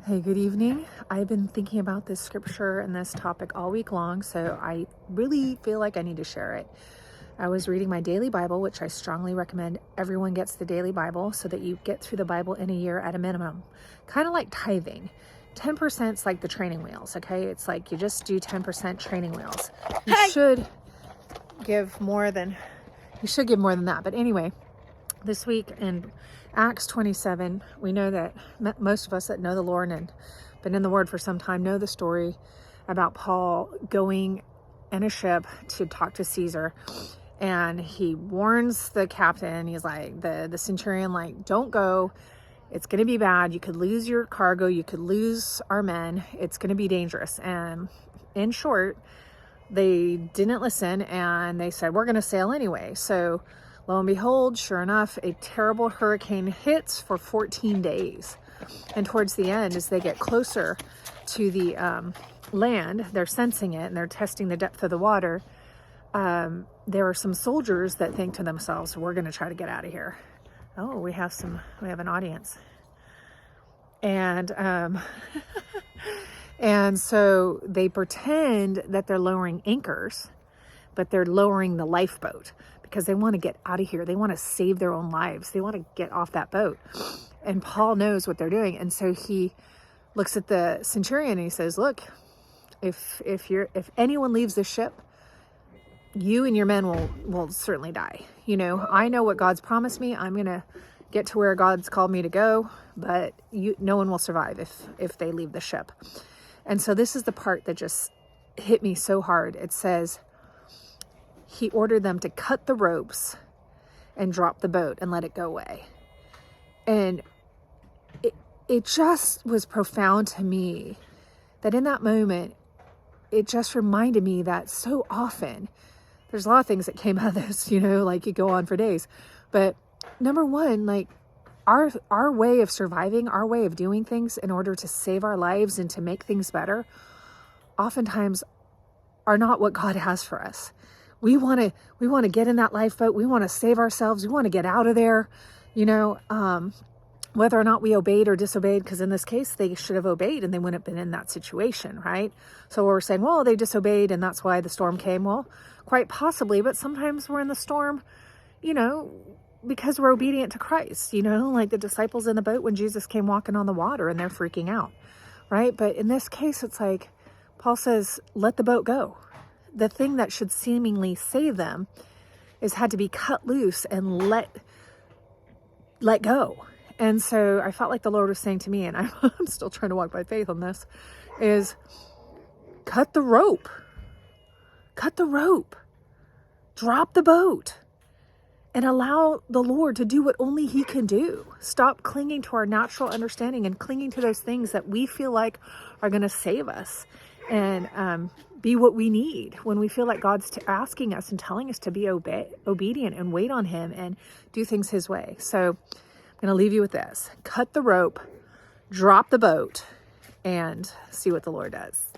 Hey, good evening. I've been thinking about this scripture and this topic all week long, so I really feel like I need to share it. I was reading my daily Bible, which I strongly recommend everyone gets the daily Bible so that you get through the Bible in a year at a minimum. Kind of like tithing. 10% is like the training wheels, okay? It's like you just do 10% training wheels. You should give more than that. But anyway, this week in Acts 27, we know that most of us that know the Lord and been in the Word for some time know the story about Paul going in a ship to talk to Caesar. And he warns the captain, he's like, the centurion, like, don't go. It's going to be bad. You could lose your cargo. You could lose our men. It's going to be dangerous. And in short, they didn't listen and they said, we're going to sail anyway. So lo and behold, sure enough, a terrible hurricane hits for 14 days. And towards the end, as they get closer to the land, they're sensing it and they're testing the depth of the water. There are some soldiers that think to themselves, we're going to try to get out of here. Oh, we have an audience. And, and so they pretend that they're lowering anchors, but they're lowering the lifeboat because they want to get out of here. They want to save their own lives. They want to get off that boat. And Paul knows what they're doing. And so he looks at the centurion and he says, look, if anyone leaves the ship, you and your men will certainly die. You know, I know what God's promised me. I'm going to get to where God's called me to go, but no one will survive if they leave the ship. And so this is the part that just hit me so hard. It says, he ordered them to cut the ropes and drop the boat and let it go away. And it just was profound to me that in that moment, it just reminded me that so often, there's a lot of things that came out of this, you know, like you go on for days. But number one, like our way of surviving, our way of doing things in order to save our lives and to make things better, oftentimes are not what God has for us. We want to get in that lifeboat. We want to save ourselves. We want to get out of there, you know, whether or not we obeyed or disobeyed, because in this case, they should have obeyed and they wouldn't have been in that situation, right? So we're saying, well, they disobeyed and that's why the storm came. Well, quite possibly, but sometimes we're in the storm, you know, because we're obedient to Christ, you know, like the disciples in the boat when Jesus came walking on the water and they're freaking out, right? But in this case, it's like Paul says, let the boat go. The thing that should seemingly save them is had to be cut loose and let go. And so I felt like the Lord was saying to me, and I'm still trying to walk by faith on this, is cut the rope, drop the boat, and allow the Lord to do what only He can do. Stop clinging to our natural understanding and clinging to those things that we feel like are going to save us and be what we need when we feel like God's asking us and telling us to be obedient and wait on Him and do things His way. So I'm going to leave you with this. Cut the rope, drop the boat, and see what the Lord does.